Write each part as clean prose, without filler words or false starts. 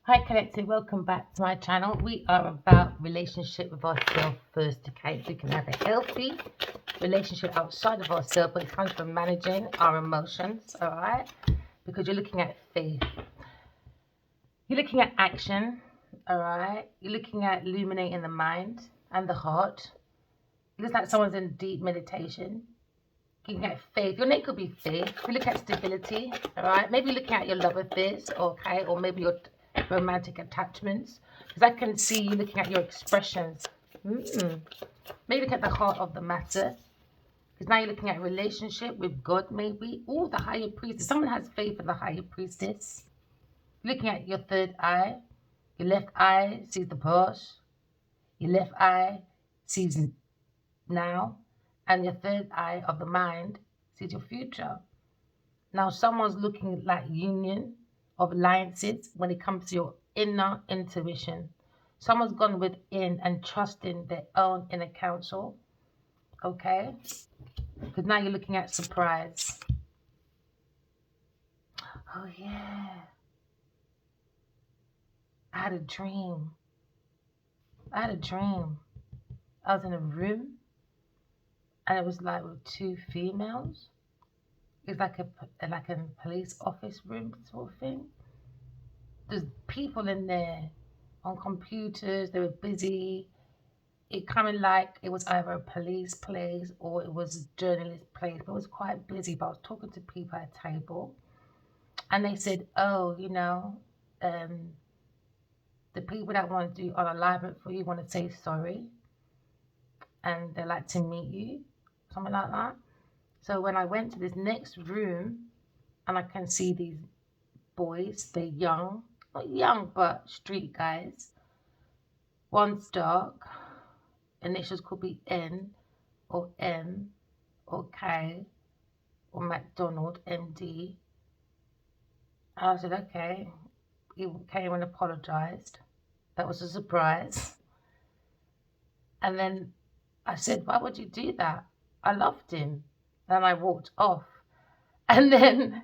Hi Collective, welcome back to my channel. We are about relationship with ourselves first, okay? We can have a healthy relationship outside of ourselves, but it comes from managing our emotions, all right? Because you're looking at faith. You're looking at action, all right? You're looking at illuminating the mind and the heart. It looks like someone's in deep meditation. You can get faith. Your name could be faith. You look at stability, all right? Maybe looking at your love affairs, okay? Or maybe your romantic attachments. Because I can see you looking at your expressions. Maybe look at the heart of the matter. Because now you're looking at relationship with God, maybe. Or the higher priestess. Someone has faith in the higher priestess. Looking at your third eye. Your left eye sees the past. Your left eye sees now. And your third eye of the mind sees your future. Now, someone's looking like union of alliances when it comes to your inner intuition. Someone's gone within and trusting their own inner counsel. Okay? Because now you're looking at surprise. Oh, yeah. I had a dream. I was in a room and it was like with two females. It's like a police office room sort of thing. There's people in there on computers. They were busy. It kind of like it was either a police place or it was a journalist place, but it was quite busy. But I was talking to people at a table and they said, oh, the people that want to do unalignment for you want to say sorry and they like to meet you, something like that. So when I went to this next room and I can see these boys, they're young, not young, but street guys. One's dark, initials could be N or M or K or McDonald, MD. And I said, okay. He came and apologized. That was a surprise. And then I said, why would you do that? I loved him. And I walked off. And then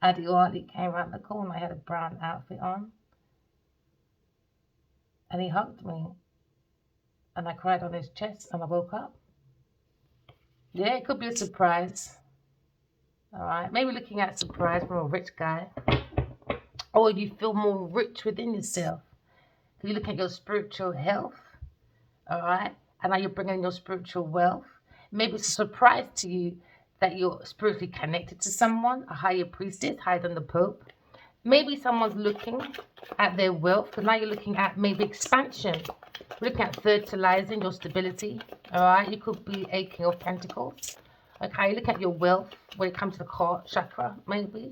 Addy Hartley came around the corner. I had a brown outfit on. And he hugged me. And I cried on his chest and I woke up. Yeah, it could be a surprise. All right. Maybe looking at surprise from a rich guy. Or you feel more rich within yourself. You look at your spiritual health. All right. And now you're bringing your spiritual wealth. Maybe it's a surprise to you that you're spiritually connected to someone, a higher priestess, higher than the Pope. Maybe someone's looking at their wealth, because now you're looking at maybe expansion. We're looking at fertilizing your stability. All right. You could be a King of Pentacles. Okay. You look at your wealth when it comes to the heart chakra, maybe.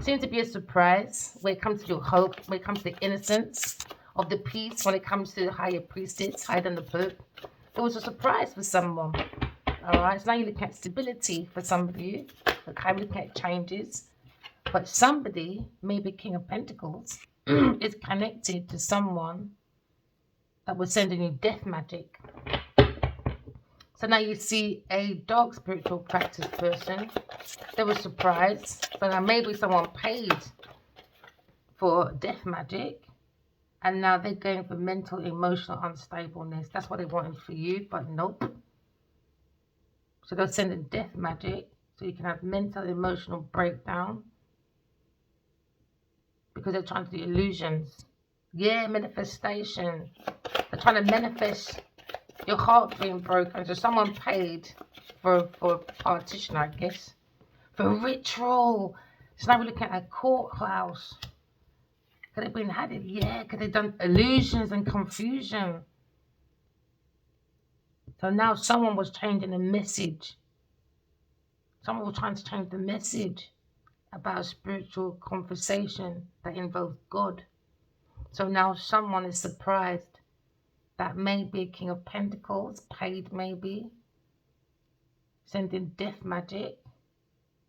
Seems to be a surprise when it comes to your hope, when it comes to the innocence of the peace, when it comes to the higher priestess, higher than the Pope. It was a surprise for someone. All right, so now you're looking at stability for some of you. Okay, we're looking at changes. But somebody, maybe King of Pentacles, is connected to someone that was sending you death magic. So now you see a dark spiritual practice person. They were surprised. So now maybe someone paid for death magic. And now they're going for mental, emotional unstableness. That's what they wanted for you, but nope. So they're sending death magic so you can have mental, emotional breakdown. Because they're trying to do illusions. Yeah, manifestation. They're trying to manifest your heart being broken. So someone paid for a partition, I guess. For a ritual. So now we're looking at a courthouse. Could have been had it? Yeah, could have done illusions and confusion. So now someone was changing the message. Someone was trying to change the message about a spiritual conversation that involves God. So now someone is surprised that maybe a King of Pentacles paid maybe, sending death magic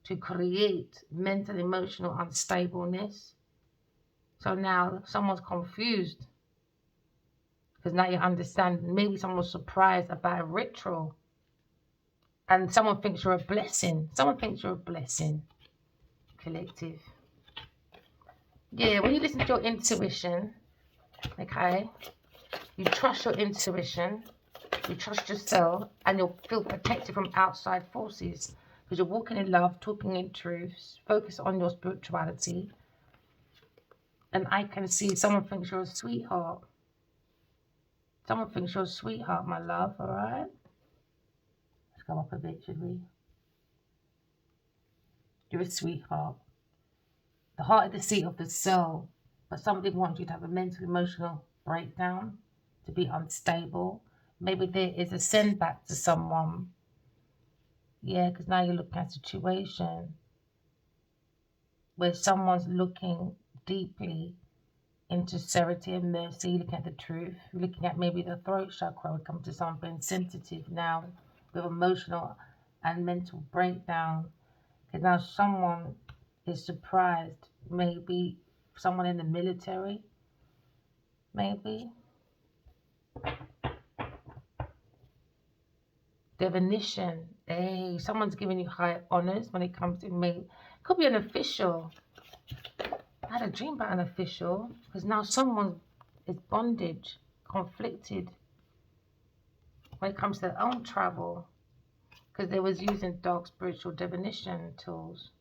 to create mental, emotional unstableness. So now someone's confused. Because now you understand, maybe someone was surprised about a ritual. And someone thinks you're a blessing. Someone thinks you're a blessing. Collective. Yeah, when you listen to your intuition, okay, you trust your intuition, you trust yourself, and you'll feel protected from outside forces because you're walking in love, talking in truth, focus on your spirituality. And I can see someone thinks you're a sweetheart. Someone thinks you're a sweetheart, my love, all right? Let's go up a bit, should we? You're a sweetheart. The heart is the seat of the soul, but somebody wants you to have a mental, emotional breakdown, to be unstable. Maybe there is a send back to someone. Yeah, because now you're looking at a situation where someone's looking deeply into sincerity and mercy, looking at the truth, looking at maybe the throat chakra would come to something sensitive now with emotional and mental breakdown. Because now someone is surprised, maybe someone in the military, maybe. Divination, hey, someone's giving you high honors when it comes to me. Could be an official. I had a dream about an official because now someone is bondage, conflicted when it comes to their own travel because they was using dark spiritual divination tools.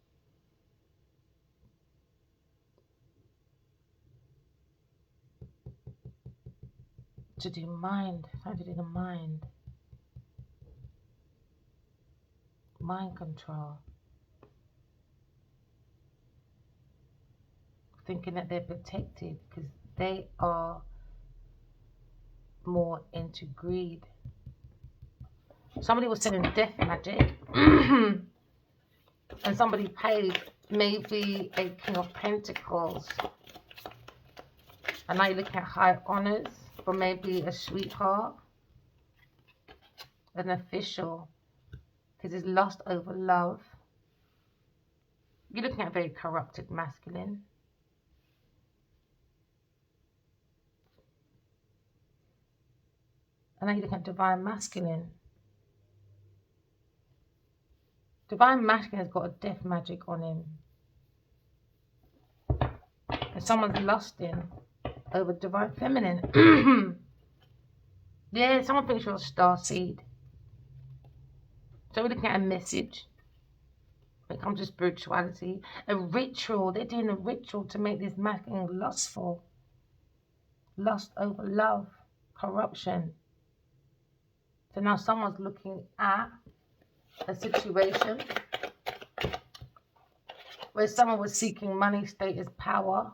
To do mind, trying to do the mind control, thinking that they're protected because they are more into greed. Somebody was selling death magic and somebody paid maybe a King of Pentacles. And now you're looking at high honors for maybe a sweetheart, an official, because it's lust over love. You're looking at a very corrupted masculine. And now you're looking at divine masculine. Divine masculine has got a death magic on him. And someone's lusting over divine feminine. Yeah, someone thinks you're a star seed. So we're looking at a message when it comes to spirituality. A ritual. They're doing a ritual to make this masculine lustful. Lust over love. Corruption. So now someone's looking at a situation where someone was seeking money, status, power,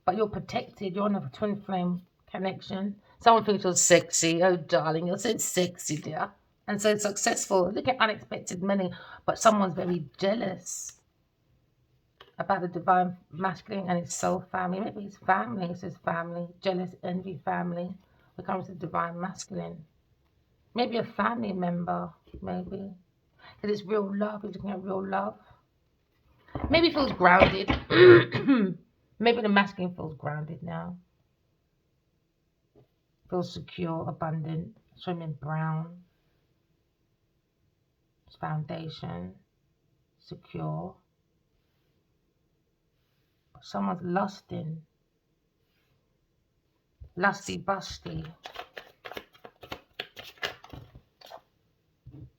but you're protected. You're on a twin flame connection. Someone thinks you're sexy. Oh, darling, you're so sexy, dear. And so successful. Look at unexpected money, but someone's very jealous about the divine masculine and his soul family. Maybe his family is his family. Jealous, envy family becomes the divine masculine. Maybe a family member, maybe. Because it's real love. He's looking at real love. Maybe he feels grounded. Maybe the masculine feels grounded now. Feels secure, abundant, swimming brown. Foundation, secure. Someone's lusting. Lusty busty.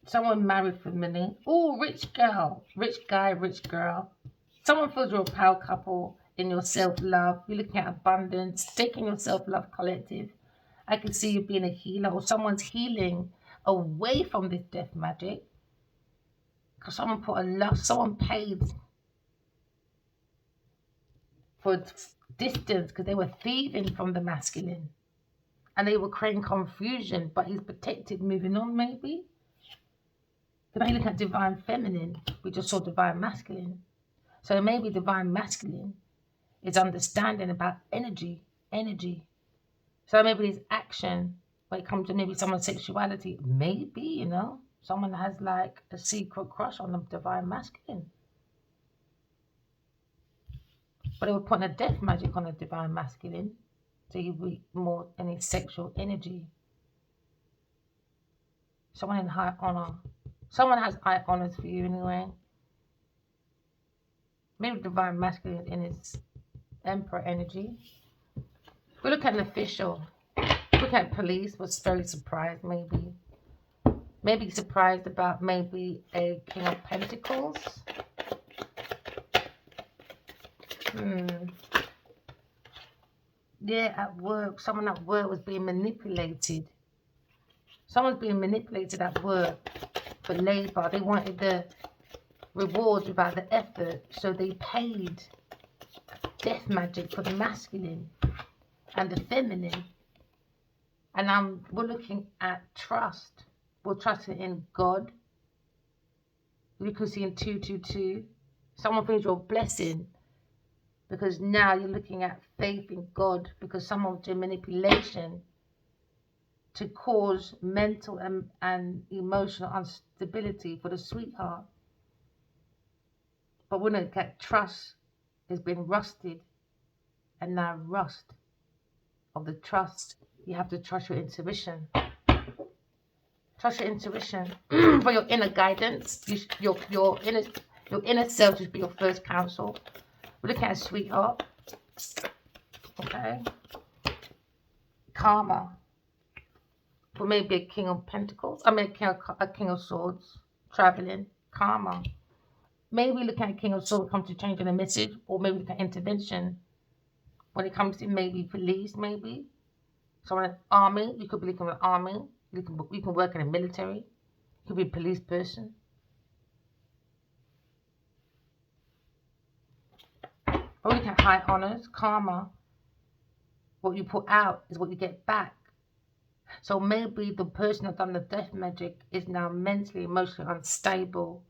Someone married for money. Oh, rich girl. Rich guy, rich girl. Someone feels you're a power couple in your self-love. You're looking at abundance, taking your self-love collective. I can see you being a healer or someone's healing away from this death magic. Because someone put a love, someone paid for distance because they were thieving from the masculine. And they were creating confusion, but he's protected, moving on maybe. Then I look at divine feminine, we just saw divine masculine. So maybe divine masculine is understanding about energy. So maybe there's action when it comes to maybe someone's sexuality. Maybe, someone has like a secret crush on the divine masculine. But they were putting a death magic on the divine masculine. So he'd be more in his sexual energy. Someone in high honor. Someone has high honors for you anyway. Maybe divine masculine in his Emperor energy. We look at an official. Look at police. Was very surprised, maybe. Maybe surprised about maybe a King of Pentacles. Yeah, at work. Someone at work was being manipulated. Someone's being manipulated at work for labor. They wanted the rewards without the effort, so they paid death magic for the masculine and the feminine. And we're looking at trust. We're trusting in God. You can see in 222, someone thinks you're a blessing because now you're looking at faith in God, because someone was doing manipulation to cause mental and emotional instability for the sweetheart. But when it get trust has been rusted, and now rust of the trust, you have to trust your intuition. Trust your intuition for your inner guidance. Your inner self should be your first counsel. We're looking at a sweetheart. Okay. Karma. Or maybe a King of Pentacles. I mean a King of Swords. Traveling. Karma. Maybe look at a King of Swords come to changing a message, or maybe look at intervention. When it comes to maybe police, maybe. Someone in the army, you could be looking at the army. You can work in the military. You could be a police person. Or look at high honors, karma. What you put out is what you get back. So maybe the person that done the death magic is now mentally, emotionally unstable.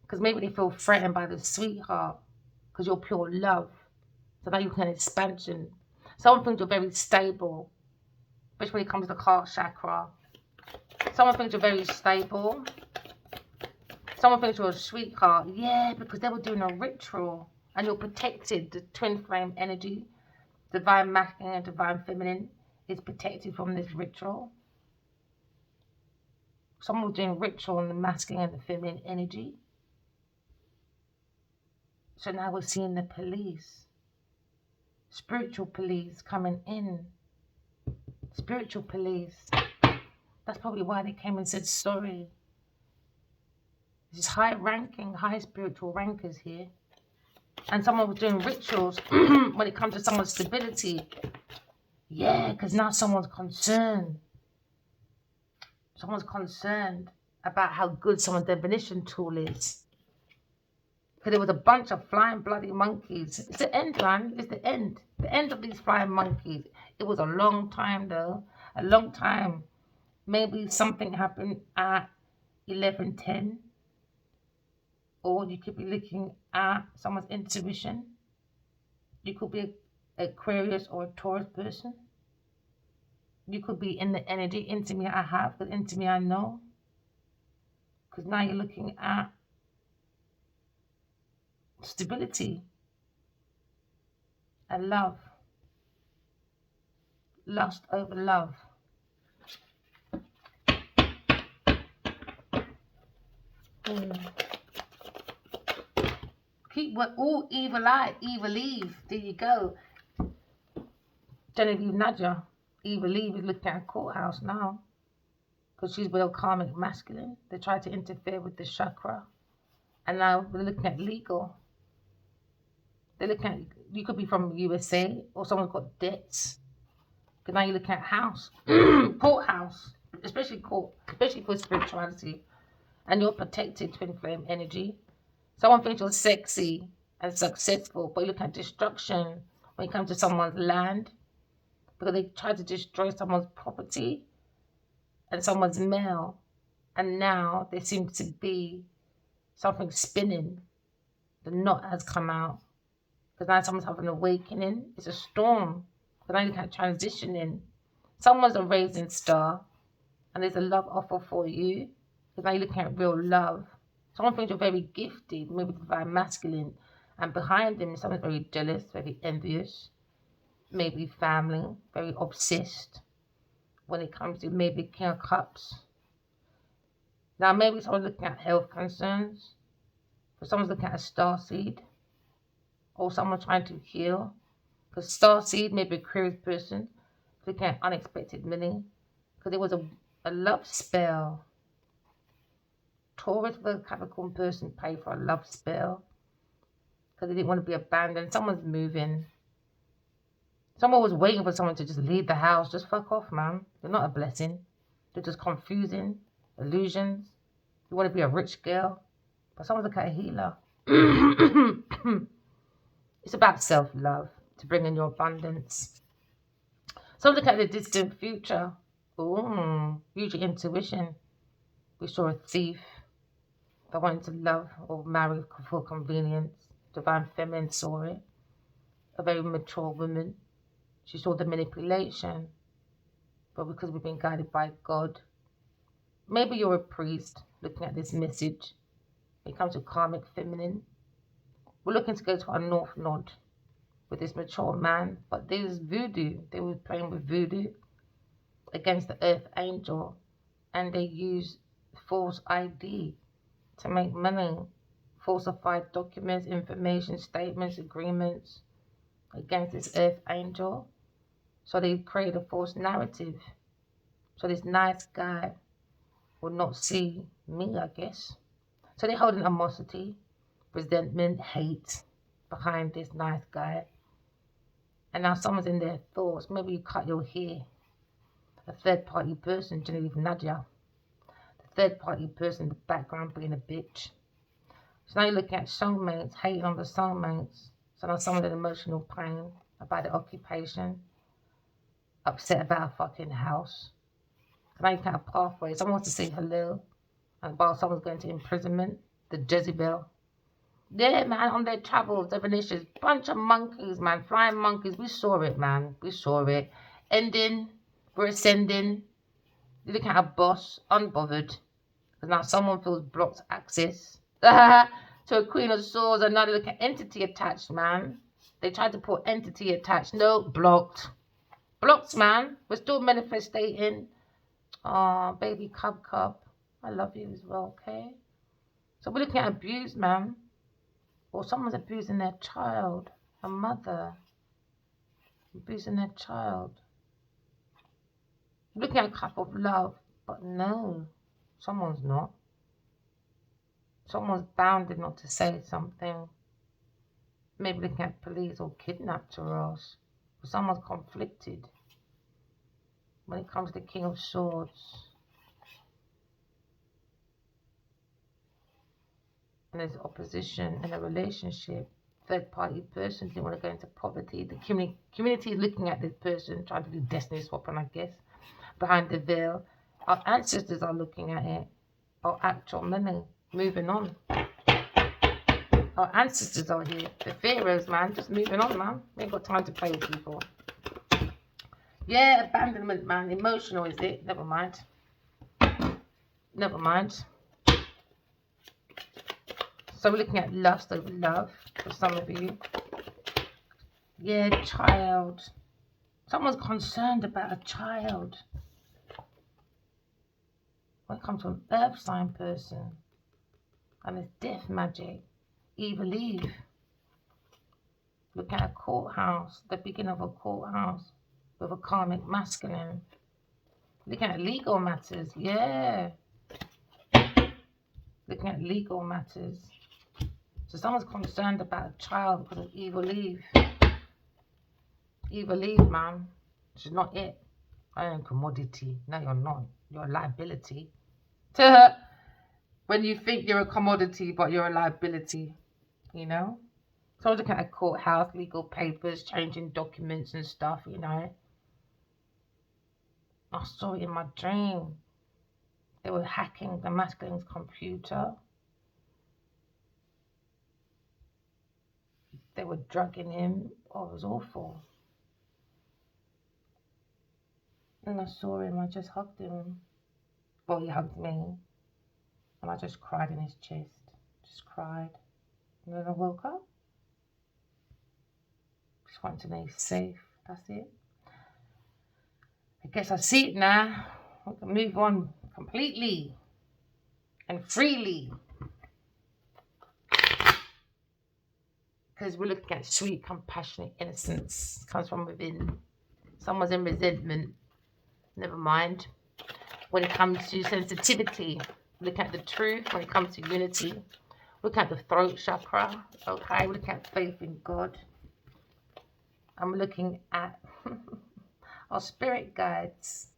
Because maybe they feel threatened by the sweetheart because you're pure love. So now you can expansion. Someone thinks you're very stable, especially when it comes to the heart chakra. Someone thinks you're very stable. Someone thinks you're a sweetheart. Yeah, because they were doing a ritual and you're protected. The twin flame energy, divine masculine and divine feminine, is protected from this ritual. Someone was doing ritual on the masculine and the feminine energy. So now we're seeing the police. Spiritual police coming in. Spiritual police. That's probably why they came and said sorry. There's high ranking, high spiritual rankers here. And someone was doing rituals when it comes to someone's stability. Yeah, because now someone's concerned. Someone's concerned about how good someone's divination tool is. Because there was a bunch of flying bloody monkeys. It's the end, man. It's the end. The end of these flying monkeys. It was a long time, though. A long time. Maybe something happened at 11:10. Or you could be looking at someone's intuition. You could be an Aquarius or a Taurus person. You could be in the energy. Into me I have, but into me I know. Because now you're looking at stability and love. Lust over love. Keep what all evil eye, evil Eve. There you go. Genevieve Nadja, evil Eve is looking at a courthouse now. Because she's with a karmic masculine. They tried to interfere with the chakra. And now we're looking at legal. They're looking at, you could be from USA or someone's got debts. Because now you're looking at house. Courthouse. Especially court. Especially for spirituality. And you're protected, twin flame energy. Someone thinks you're sexy and successful, but you look at destruction when it comes to someone's land. Because they try to destroy someone's property and someone's mail. And now there seems to be something spinning. The knot has come out. Because now someone's having an awakening. It's a storm. Because now you can't transition in. Someone's a rising star. And there's a love offer for you. Because now you're looking at real love. Someone thinks you're very gifted, maybe divine masculine. And behind them, someone's very jealous, very envious. Maybe family, very obsessed. When it comes to maybe King of Cups. Now maybe someone's looking at health concerns. But someone's looking at a star seed. or someone trying to heal. Because Starseed may be a curious person, looking at unexpected money. Because it was a love spell. Taurus, the Capricorn person, paid for a love spell because they didn't want to be abandoned. Someone's moving. Someone was waiting for someone to just leave the house. Just fuck off, man. They're not a blessing. They're just confusing illusions. You want to be a rich girl, but someone's like a healer. It's about self-love to bring in your abundance. So look at the distant future. Ooh, use your intuition. We saw a thief that wanted to love or marry for convenience. Divine Feminine saw it. A very mature woman. She saw the manipulation. But because we've been guided by God, maybe you're a priest looking at this message. When it comes to Karmic Feminine, we're looking to go to our North Node with this mature man. But there's voodoo. They were playing with voodoo against the Earth Angel. And they use false ID to make money. Falsified documents, information, statements, agreements against this Earth Angel. So they create a false narrative. So this nice guy will not see me, I guess. So they're holding animosity, resentment, hate behind this nice guy. And now someone's in their thoughts. Maybe you cut your hair. A third party person, Genevieve Nadia. The third party person in the background being a bitch. So now you're looking at soulmates, hating on the soulmates. So now someone's in emotional pain about the occupation, upset about a fucking house. So now you can have a pathway. Someone wants to say hello, and while someone's going to imprisonment, the Jezebel. Yeah, man, on their travels, definitions, bunch of monkeys, man, flying monkeys. We saw it, man. We saw it. Ending, we're ascending. You're looking at a boss, unbothered. Because now someone feels blocked access. To a Queen of Swords, and now they look at entity attached, man. They tried to put entity attached. No, blocked. Blocked, man. We're still manifesting. Oh, baby cub. I love you as well, okay? So we're looking at abuse, man. Or someone's abusing their child. A mother. Abusing their child. Looking at a cup of love. But no, someone's not. Someone's bounded not to say something. Maybe looking at police or kidnapped or else. Or someone's conflicted. When it comes to the King of Swords. And there's opposition in a relationship. Third party person didn't want to go into poverty. The community is looking at this person, trying to do destiny swapping, I guess. Behind the veil. Our ancestors are looking at it. Our actual money. Moving on. Our ancestors are here. The pharaohs, man. Just moving on, man. We ain't got time to play with people. Yeah, abandonment, man. Emotional, is it? Never mind. Never mind. So we're looking at lust over love for some of you. Yeah, child. Someone's concerned about a child. When it comes to an earth sign person. And it's death magic. Evil Eve. Look at a courthouse. The beginning of a courthouse. With a karmic masculine. Looking at legal matters. Yeah. Looking at legal matters. So someone's concerned about a child because of Evil Eve. Evil Eve, man. She's not it. I am a commodity. No, you're not. You're a liability. To her. When you think you're a commodity, but you're a liability. You know? So I was looking at a courthouse, legal papers, changing documents and stuff, you know. I saw it in my dream. They were hacking the masculine's computer. They were drugging him. Oh, it was awful. And I saw him, I just hugged him. Well, he hugged me. And I just cried in his chest. Just cried. And then I woke up. Just wanted to know he's safe. That's it. I guess I see it now. I can move on completely and freely. Because we're looking at sweet, compassionate innocence. Comes from within. Someone's in resentment. Never mind. When it comes to sensitivity, look at the truth. When it comes to unity, look at the throat chakra. Okay, look at faith in God. I'm looking at our spirit guides.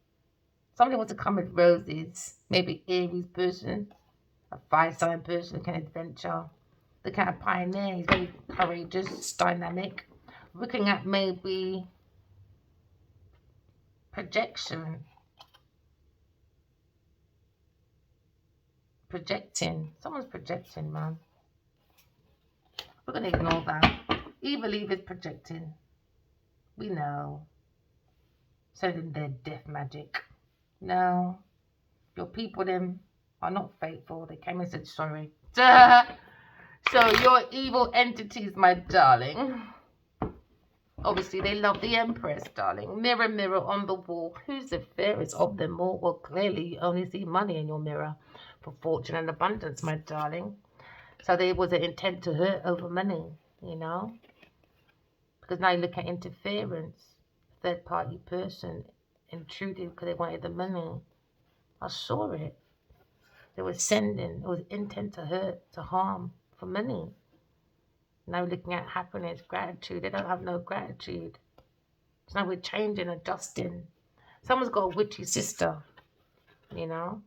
Somebody wants to come with roses. Maybe Aries person, a fire sign person can adventure. Look at a pioneer. He's very courageous, dynamic. Looking at maybe projection. Projecting. Someone's projecting, man. We're going to ignore that. Evil is projecting. We know. Sending their death magic. No. Your people, them, are not faithful. They came and said sorry. So your evil entities, my darling. Obviously, they love the Empress, darling. Mirror, mirror on the wall. Who's the fairest of them all? Well, clearly, you only see money in your mirror for fortune and abundance, my darling. So there was an intent to hurt over money, you know? Because now you look at interference. Third-party person intruded because they wanted the money. I saw it. They were sending. It was intent to hurt, to harm, for money. Now we're looking at happiness, gratitude. They don't have no gratitude. So now we're changing, adjusting. Someone's got a witchy sister, you know.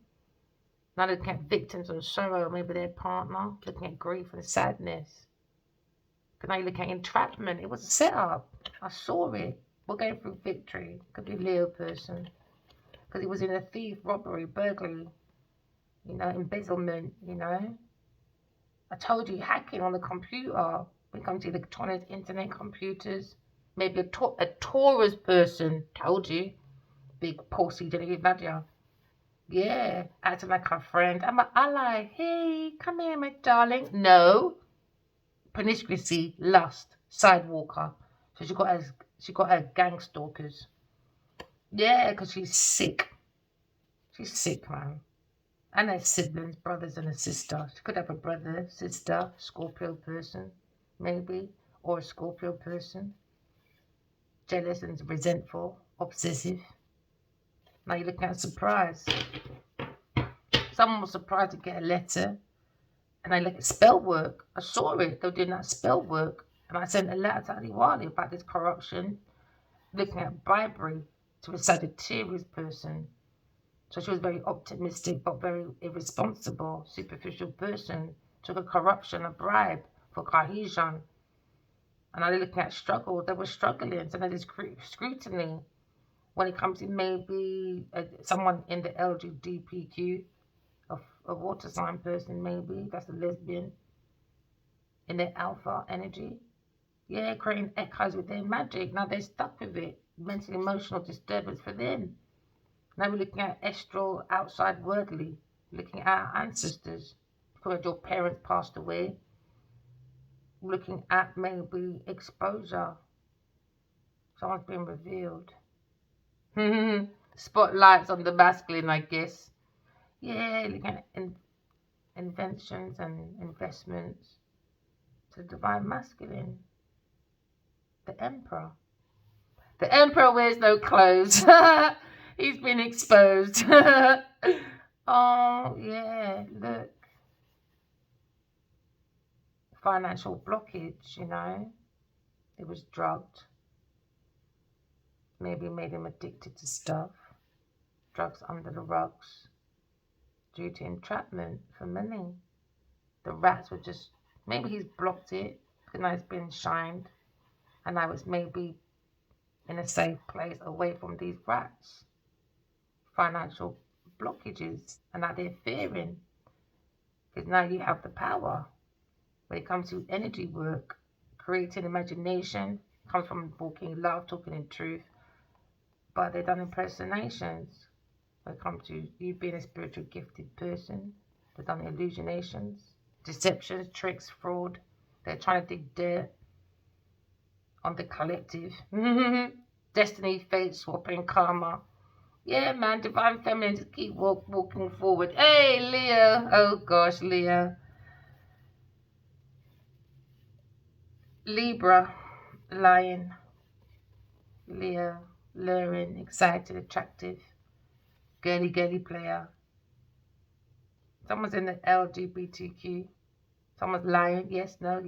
Now looking at victims and sorrow, maybe their partner. Looking at grief and sadness. But now you're looking at entrapment. It was a setup. I saw it. We're going through victory. Could be a Leo person. Because it was in a thief, robbery, burglary, you know, embezzlement, you know. I told you, hacking on the computer. When it comes to electronics, internet, computers. Maybe a Taurus person. Told you. Big pussy, didn't you, Nadia? Yeah, acting like a friend. I'm an ally. Hey, come here, my darling. No. Promiscuity, lust, sidewalker. So she got her gang stalkers. Yeah, because she's sick. She's sick, man. And her siblings, brothers and a sister. She could have a brother, sister, Scorpio person, maybe. Or a Scorpio person. Jealous and resentful, obsessive. Now you're looking at surprise. Someone was surprised to get a letter. And I look at spell work. I saw it. They were doing that spell work. And I sent a letter to Aliwali about this corruption. Looking at bribery to a Sagittarius person. So she was very optimistic, but very irresponsible, superficial person. Took a corruption, a bribe for cohesion. And I looking at struggle. They were struggling. So there's scrutiny when it comes to maybe someone in the LGBTQ, a water sign person maybe. That's a lesbian. In their alpha energy. Yeah, creating echoes with their magic. Now they're stuck with it. Mental, emotional disturbance for them. Now we're looking at astral, outside, worldly. Looking at our ancestors. Because your parents passed away. Looking at maybe exposure. Someone's been revealed. Spotlights on the masculine, I guess. Yeah, looking at inventions and investments. To the divine masculine. The emperor. The emperor wears no clothes. He's been exposed. Oh, yeah, look. Financial blockage, you know. It was drugged. Maybe made him addicted to stuff. Drugs under the rugs. Due to entrapment for money. The rats were just, maybe he's blocked it. Because now it's been shined. And now it's maybe in a safe place away from these rats. Financial blockages. And now they're fearing. Because now you have the power. When it comes to energy work, creating imagination, comes from walking love, talking in truth. But they've done impersonations. When it comes to you being a spiritual gifted person, they've done illusionations, deceptions, tricks, fraud. They're trying to dig dirt on the collective. Destiny, fate, swapping, karma. Yeah, man, divine feminine, just keep walking forward. Hey, Leo. Oh, gosh, Leo. Libra, lion. Leo, luring, excited, attractive, girly player. Someone's in the LGBTQ. Someone's lying, yes, no.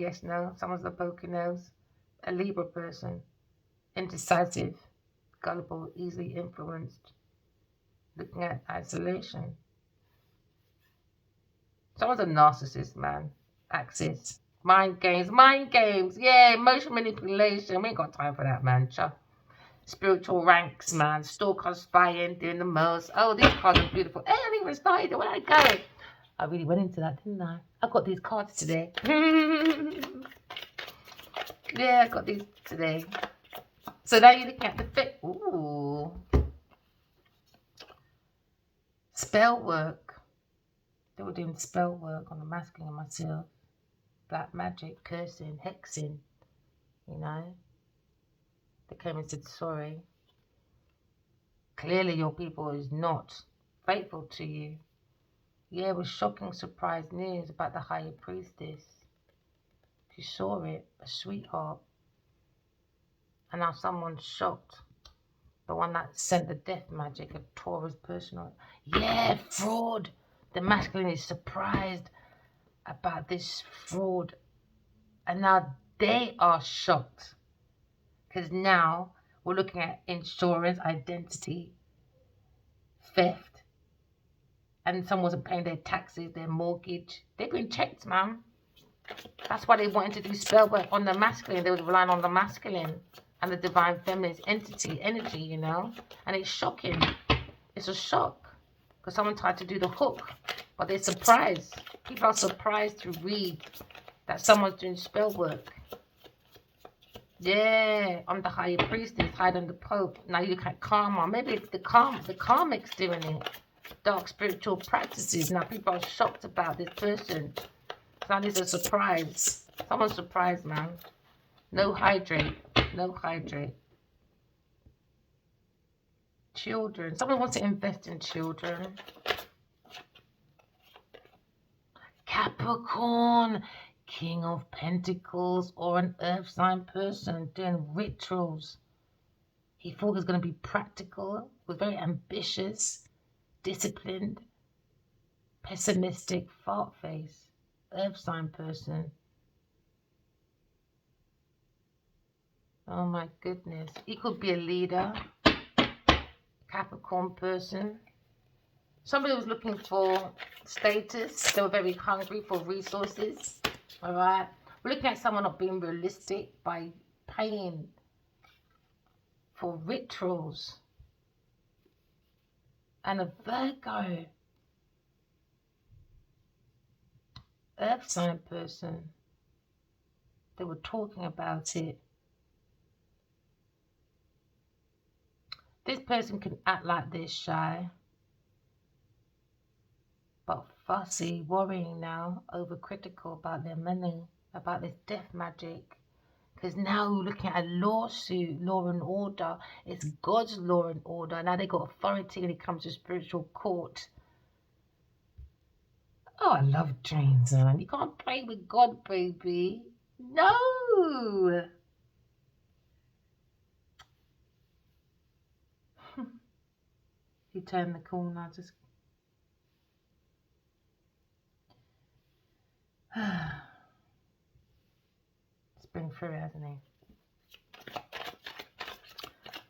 Someone's a poker nose. A Libra person, indecisive, gullible, easily influenced, looking at isolation. Someone's a narcissist, man. Axis. Mind games. Yeah, emotional manipulation. We ain't got time for that, man. Spiritual ranks, man. Stalker, spying, doing the most. Oh, these cards are beautiful. Hey, I haven't even started. Where did I go? I really went into that, didn't I? I got these cards today. Yeah, I got these today. So now you're looking at the fit. Ooh. Spell work. They were doing spell work on the masculine and myself. Black magic, cursing, hexing. You know. They came and said sorry. Clearly your people is not faithful to you. Yeah, it was shocking surprise news about the higher priestess. You saw it, a sweetheart. And now someone's shocked. The one that sent the death magic of Taurus personal. Yeah, fraud. The masculine is surprised about this fraud. And now they are shocked. Because now we're looking at insurance, identity, theft. And someone wasn't paying their taxes, their mortgage. They've been checked, man. That's why they wanted to do spell work on the masculine. They was relying on the masculine and the divine feminine's energy, you know. And it's shocking. It's a shock. Because someone tried to do the hook. But they're surprised. People are surprised to read that someone's doing spell work. Yeah, I'm the higher priestess, hiding the Pope. Now you look at karma. Maybe it's the karmic's doing it. Dark spiritual practices. Now people are shocked about this person. Now there's a surprise. Someone's surprised, man. No hydrate. Children. Someone wants to invest in children. Capricorn. King of Pentacles or an earth sign person doing rituals. He thought he was going to be practical, was very ambitious, disciplined, pessimistic, fart face, earth sign person. Oh my goodness. He could be a leader, Capricorn person. Somebody was looking for status. They were very hungry for resources. All right. We're looking at someone not being realistic by paying for rituals. And a Virgo. Earth sign person. They were talking about it. This person can act like they're shy, but fussy, worrying now, overcritical about their money, about this death magic. Because now we're looking at a lawsuit, law and order. It's God's law and order. Now they got authority when it comes to spiritual court. Oh, I love dreams, man. You can't play with God, baby. No. He turned the corner, just it's been through it, hasn't he?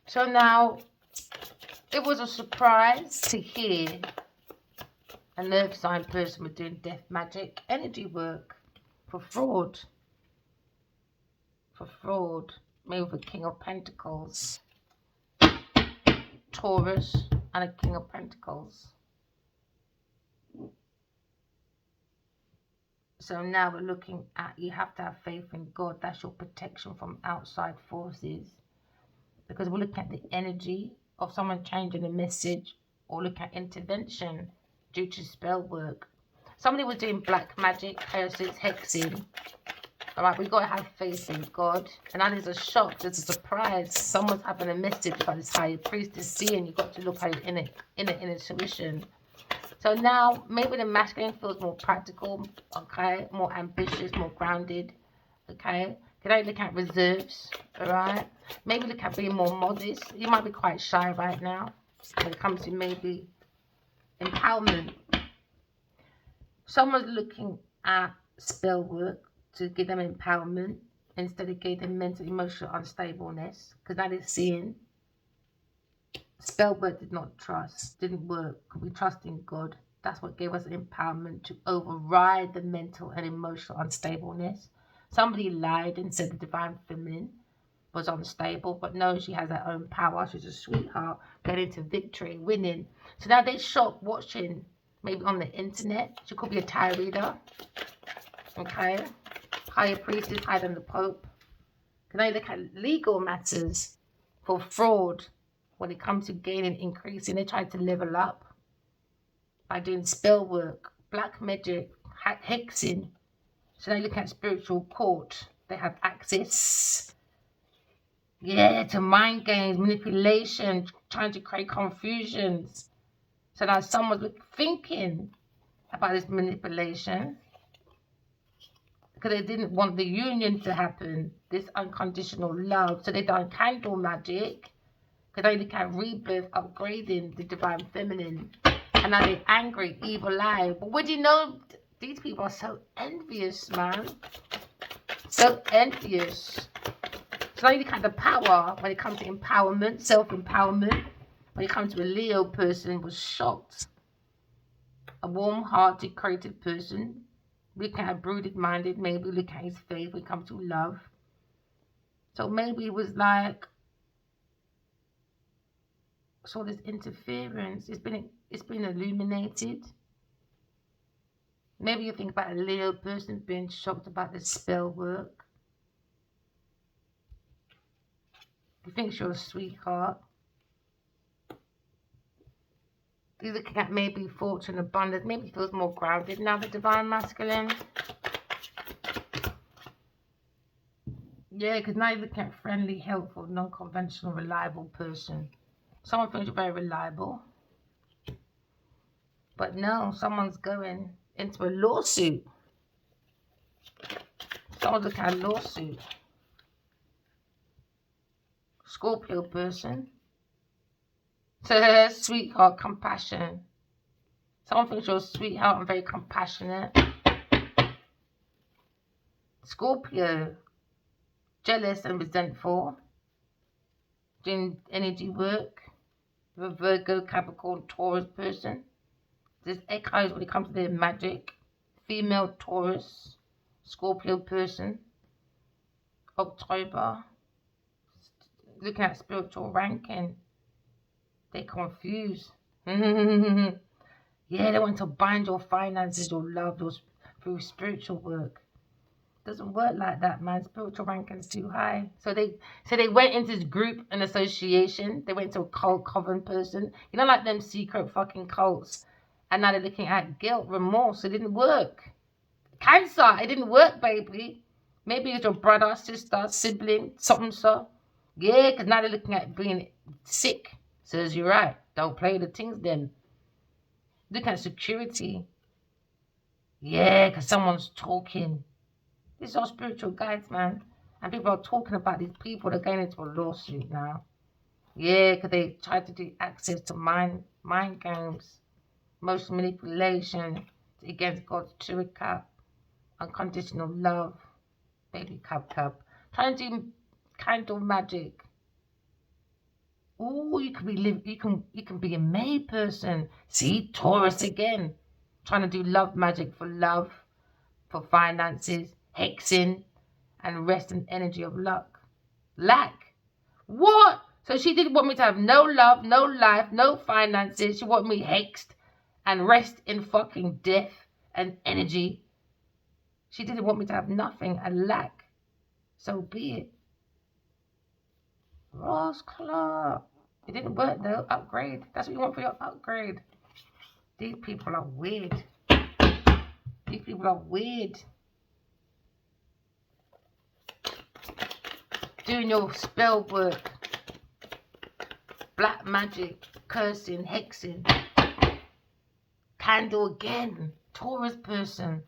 So now it was a surprise to hear a nerve sign person was doing death magic energy work for fraud. Maybe with a King of Pentacles, Taurus, and a King of Pentacles. So now we're looking at, you have to have faith in God. That's your protection from outside forces. Because we're looking at the energy of someone changing a message or look at intervention due to spell work. Somebody was doing black magic, curses, hexing. All right, we've got to have faith in God. And that is a shock, there's a surprise. Someone's having a message about this higher priestess seeing. You've got to look at it in intuition. So now, maybe the masculine feels more practical, okay, more ambitious, more grounded, okay. Can I look at reserves? Alright? Maybe look at being more modest. You might be quite shy right now when it comes to maybe empowerment. Someone's looking at spell work to give them empowerment instead of giving them mental emotional unstableness, because that is seeing spell work didn't work. We trust in God. That's what gave us empowerment to override the mental and emotional unstableness. Somebody lied and said the divine feminine was unstable, but no, she has her own power. She's a sweetheart, getting to victory, winning. So now they shop watching, maybe on the internet. She could be a tarot reader. Okay. Higher priestess, higher than the Pope. Can I look at legal matters for fraud when it comes to gaining, increasing? They try to level up by doing spell work, black magic, hexing. So they look at spiritual court. They have access, to mind games, manipulation, trying to create confusions. So now someone's thinking about this manipulation because they didn't want the union to happen, this unconditional love. So they done candle magic because they look at rebirth, upgrading the divine feminine. And now they're angry, evil eye. But what do you know? These people are so envious, man. So envious. So now you look at the power when it comes to empowerment, self-empowerment. When it comes to a Leo person, was shocked. A warm-hearted, creative person. Look at a brooded-minded, maybe look at his faith when it comes to love. So maybe it was like, so this interference, it's been illuminated. Maybe you think about a Leo person being shocked about the spell work. You think you're a sweetheart. You're looking at maybe fortune, abundance. Maybe he feels more grounded now, the divine masculine. Yeah, because now you're looking at friendly, helpful, non-conventional, reliable person. Someone thinks you're very reliable. But no, someone's going into a lawsuit. Someone's looking at a lawsuit. Scorpio person. So sweetheart, compassion. Someone thinks you're a sweetheart and very compassionate. Scorpio, jealous and resentful. Doing energy work. A Virgo, Capricorn, Taurus person. There's echoes when it comes to their magic. Female Taurus, Scorpio person. October. Looking at spiritual ranking. They're confused. Yeah, they want to bind your finances, your love, through spiritual work. Doesn't work like that, man. Spiritual ranking's too high. So they went into this group, an association. They went to a cult, coven person. You know, like them secret fucking cults. And now they're looking at guilt, remorse. It didn't work. Cancer, it didn't work, baby. Maybe it's your brother, sister, sibling, something so. Yeah, because now they're looking at being sick. Says you're right. Don't play the things then. Look at security. Yeah, because someone's talking. These are spiritual guides, man. And people are talking about these people. They're going into a lawsuit now. Yeah, because they tried to do access to mind games. Emotional manipulation against God's true cup. Unconditional love. Baby cup. Trying to do candle magic. Oh, you can be a May person. See, Taurus again. Trying to do love magic for love, for finances, hexing, and rest and energy of luck. Lack. What? So she didn't want me to have no love, no life, no finances. She wanted me hexed and rest in fucking death and energy. She didn't want me to have nothing and lack. So be it. Ross Clark. It didn't work though. Upgrade. That's what you want for your upgrade. These people are weird. These people are weird. Doing your spell work. Black magic. Cursing. Hexing. Candle again. Taurus person.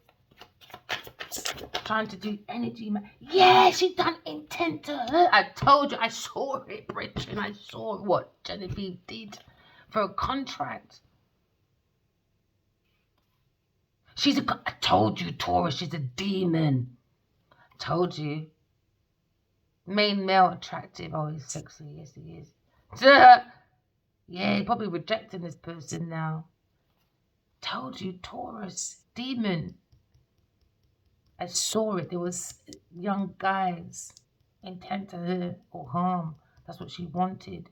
Trying to do energy. Yeah, she done intent to hurt. I told you. I saw it, Richard. I saw what Genevieve did for a contract. I told you, Taurus, she's a demon. Told you. Main male attractive. Oh, he's sexy. Yes, he is. Yeah, he's probably rejecting this person now. Told you, Taurus. Demon. I saw it. There was young guys intent to hurt or harm. That's what she wanted.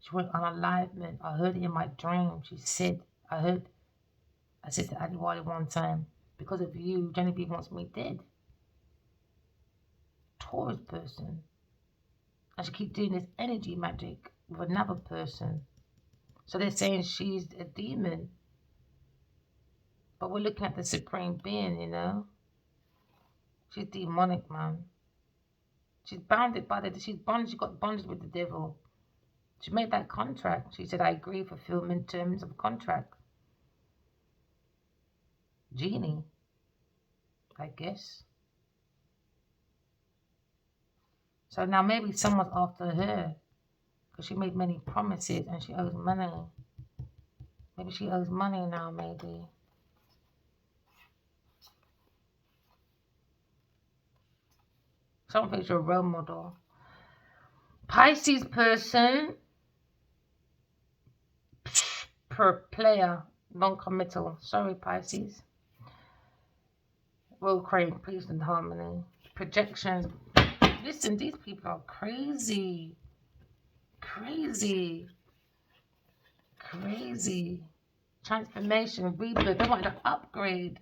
She went unalivement. I heard it in my dream. She said, I said to Adiwali one time, because of you, Genevieve wants me dead. Taurus person. I should keep doing this energy magic with another person. So they're saying she's a demon. But we're looking at the supreme being, you know. She's demonic, man. She's bounded by she got bonded with the devil. She made that contract. She said, I agree for fulfillment terms of contract. Genie, I guess. So now maybe someone's after her because she made many promises and she owes money. Maybe she owes money now, maybe. Someone thinks you're a role model. Pisces person, per player, non-committal. Sorry, Pisces. Will create peace and harmony. Projections. Listen, these people are crazy. Crazy. Crazy. Transformation, rebirth. They want to upgrade.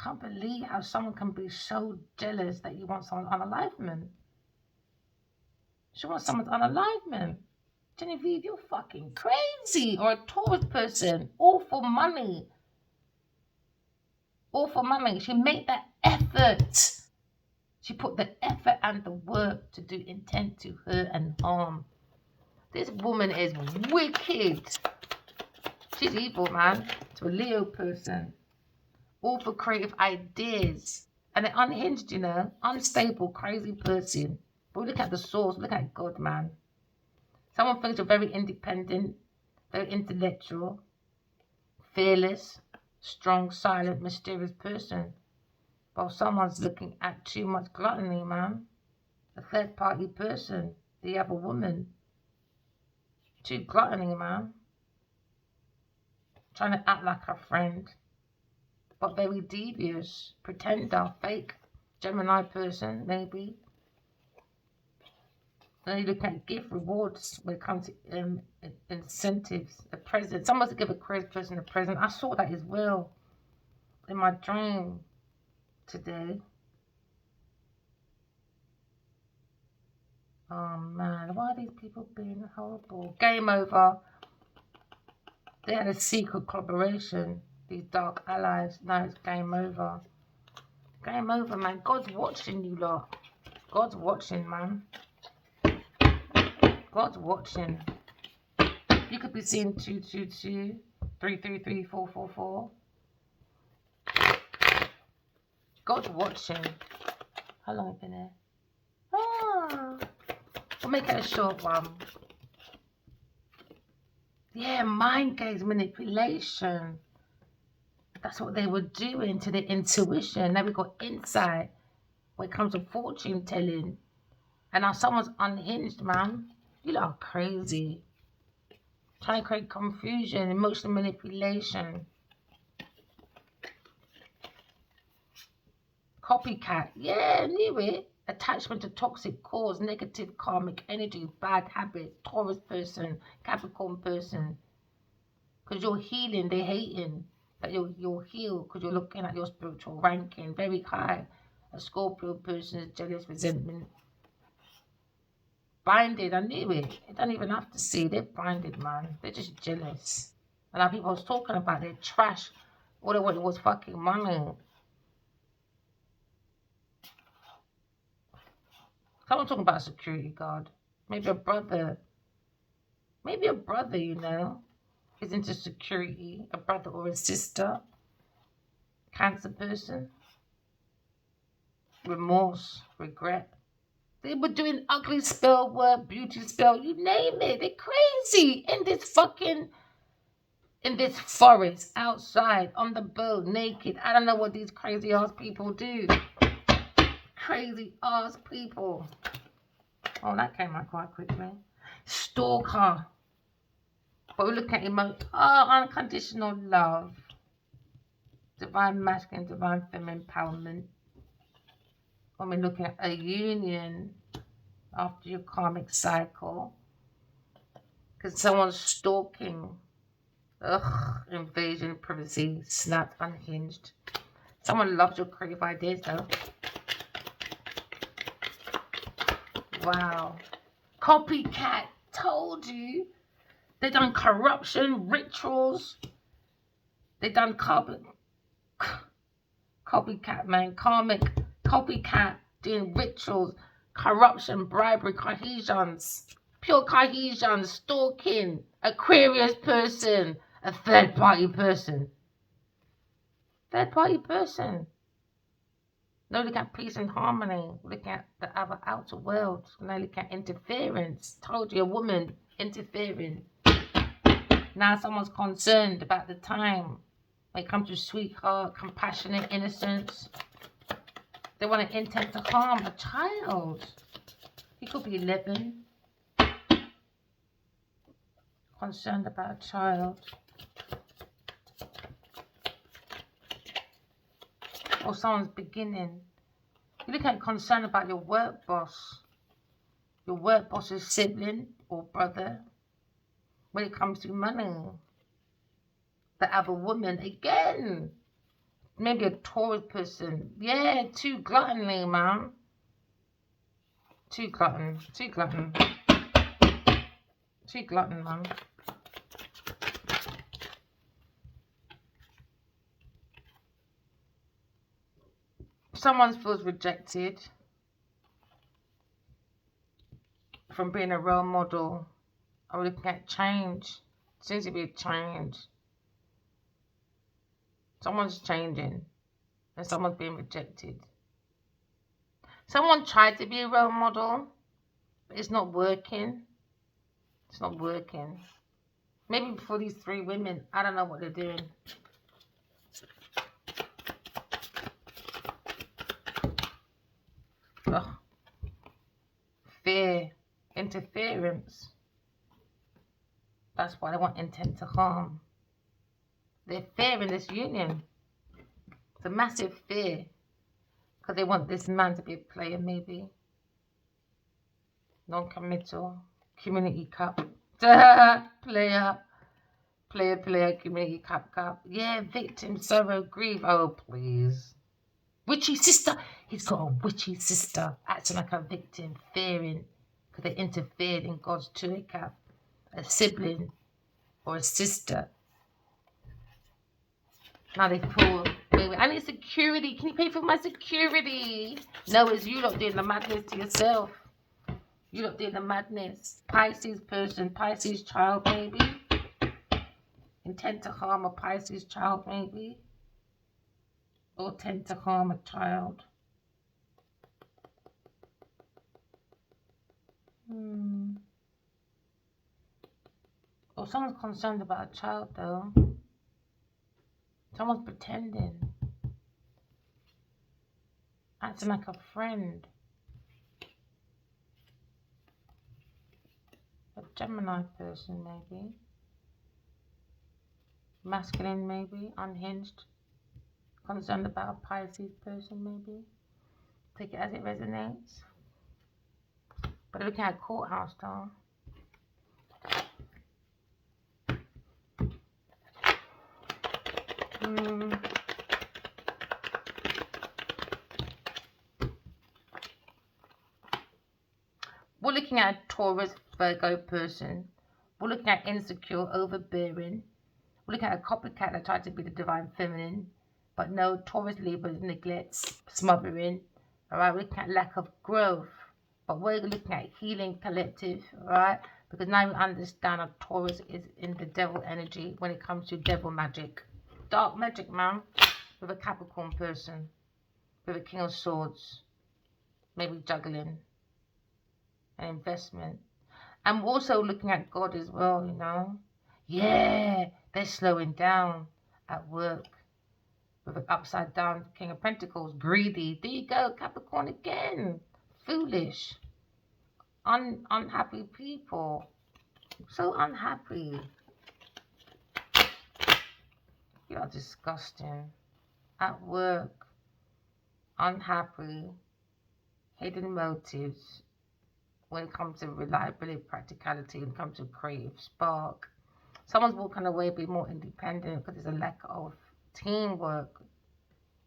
Can't believe how someone can be so jealous that you want someone unalivement. She wants someone's unalivement. Genevieve, you're fucking crazy. Or a Taurus person. All for money. All for money. She made that effort. She put the effort and the work to do intent to hurt and harm. This woman is wicked. She's evil, man. To a Leo person. All for creative ideas. And they're unhinged, you know. Unstable, crazy person. But look at the source. Look at God, man. Someone thinks you're very independent, very intellectual, fearless, strong, silent, mysterious person. While someone's looking at too much gluttony, man. A third party person, the other woman. Too gluttony, man. Trying to act like a friend, but very devious. Pretender, fake, Gemini person, maybe. Then you look at gift rewards when it comes to incentives, a present. Someone's to give a person a present. I saw that as well in my dream today. Oh man, why are these people being horrible? Game over. They had a secret collaboration, these dark allies. Now it's game over. Game over, man. God's watching you lot. God's watching, man. God's watching. You could be seeing 222, 333, 444. God's watching. How long have I been here? Ah. We'll make it a short one. Yeah, mind games, manipulation. That's what they were doing to the intuition. Now we got insight when it comes to fortune telling. And now someone's unhinged, man. You lot are crazy. Trying to create confusion, emotional manipulation. Copycat. Yeah, I knew it. Attachment to toxic cause, negative karmic energy, bad habits, Taurus person, Capricorn person. Because you're healing, they're hating. That you'll heal because you're looking at your spiritual ranking very high. A Scorpio person is jealous, resentment. Blinded, I knew it. You don't even have to see. They're blinded, man. They're just jealous. And now people was talking about their trash. All they wanted was fucking money. Someone talking about a security guard. Maybe a brother. Maybe a brother, you know, is into security. A brother or a sister. Cancer person. remorse, regret. They were doing ugly spell work, beauty spell, you name it. They're crazy in this forest, outside, on the boat, naked. I don't know what these crazy ass people do. Crazy ass people. Oh, that came out quite quickly. Stalker. But we look at unconditional love. Divine masculine, divine feminine empowerment. When we're looking at a union after your karmic cycle. Because someone's stalking. Ugh, invasion, privacy, snapped, unhinged. Someone loves your creative ideas though. Wow. Copycat, told you. They done corruption, rituals. They done copycat, man. Karmic, copycat, doing rituals, corruption, bribery, cohesions. Pure cohesion, stalking, Aquarius person, a third party person. Third party person. No, look at peace and harmony. Look at the other outer world. No, look at interference. Told you, a woman interfering. Now someone's concerned about the time when it comes to sweetheart, compassionate, innocence. They want to intend to harm a child. He could be 11. Concerned about a child. Or someone's beginning. You look at concern about your work boss. Your work boss's sibling or brother. When it comes to money. The other woman, again. Maybe a Taurus person. Yeah, too gluttony, man. Too glutton. Too glutton. Too glutton, man. Someone feels rejected from being a role model. I'm looking at change. Seems to be a change. Someone's changing and someone's being rejected. Someone tried to be a role model, but it's not working. It's not working. Maybe for these 3 women, I don't know what they're doing. Ugh. Fear, interference. That's why they want intent to harm. They're fearing this union. It's a massive fear. Because they want this man to be a player, maybe. Non-committal. Community cup. Player. Player, community cup. Yeah, victim, sorrow, grief. Oh, please. Witchy sister. He's got a witchy sister. Acting like a victim. Fearing. Because they interfered in God's Tui cup. A sibling. Or a sister. Now they pull. Wait, I need security. Can you pay for my security? No, it's you lot doing the madness to yourself. You lot doing the madness. Pisces person, Pisces child, maybe. Intent to harm a Pisces child, maybe. Or tend to harm a child. Or someone's concerned about a child, though. Someone's pretending. Acting like a friend. A Gemini person, maybe. Masculine, maybe. Unhinged. Concerned about a Pisces person, maybe. Take it as it resonates. But looking at courthouse, though. We're looking at a Taurus, Virgo person. We're looking at insecure, overbearing. We're looking at a copycat that tried to be the divine feminine. But no, Taurus, Libra neglects, smothering. Alright, we're looking at lack of growth. But we're looking at healing collective. Alright, because now we understand that Taurus is in the devil energy when it comes to devil magic. Dark magic, man. With a Capricorn person. With a King of Swords. maybe juggling an investment. I'm also looking at God as well, you know. Yeah, they're slowing down at work with an upside down King of Pentacles, greedy. There you go, Capricorn again. Foolish, unhappy people. So unhappy. You are disgusting. At work, unhappy, hidden motives. When it comes to reliability, practicality, when it comes to creative spark. Someone's walking away a bit more independent because there's a lack of teamwork.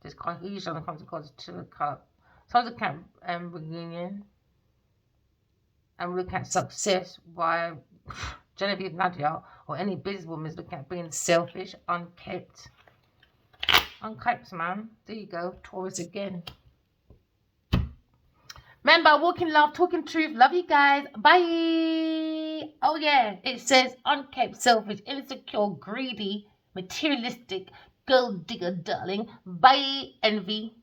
There's cohesion when it comes to God's Two of Cups. Someone's looking at reunion. And looking at success, why Genevieve Nadia or any businesswoman is looking at being selfish, unkept. Unkept, man. There you go. Taurus again. Remember, walking love, talking truth. Love you guys. Bye. Oh, yeah. It says unkept, selfish, insecure, greedy, materialistic, gold digger, darling. Bye, envy.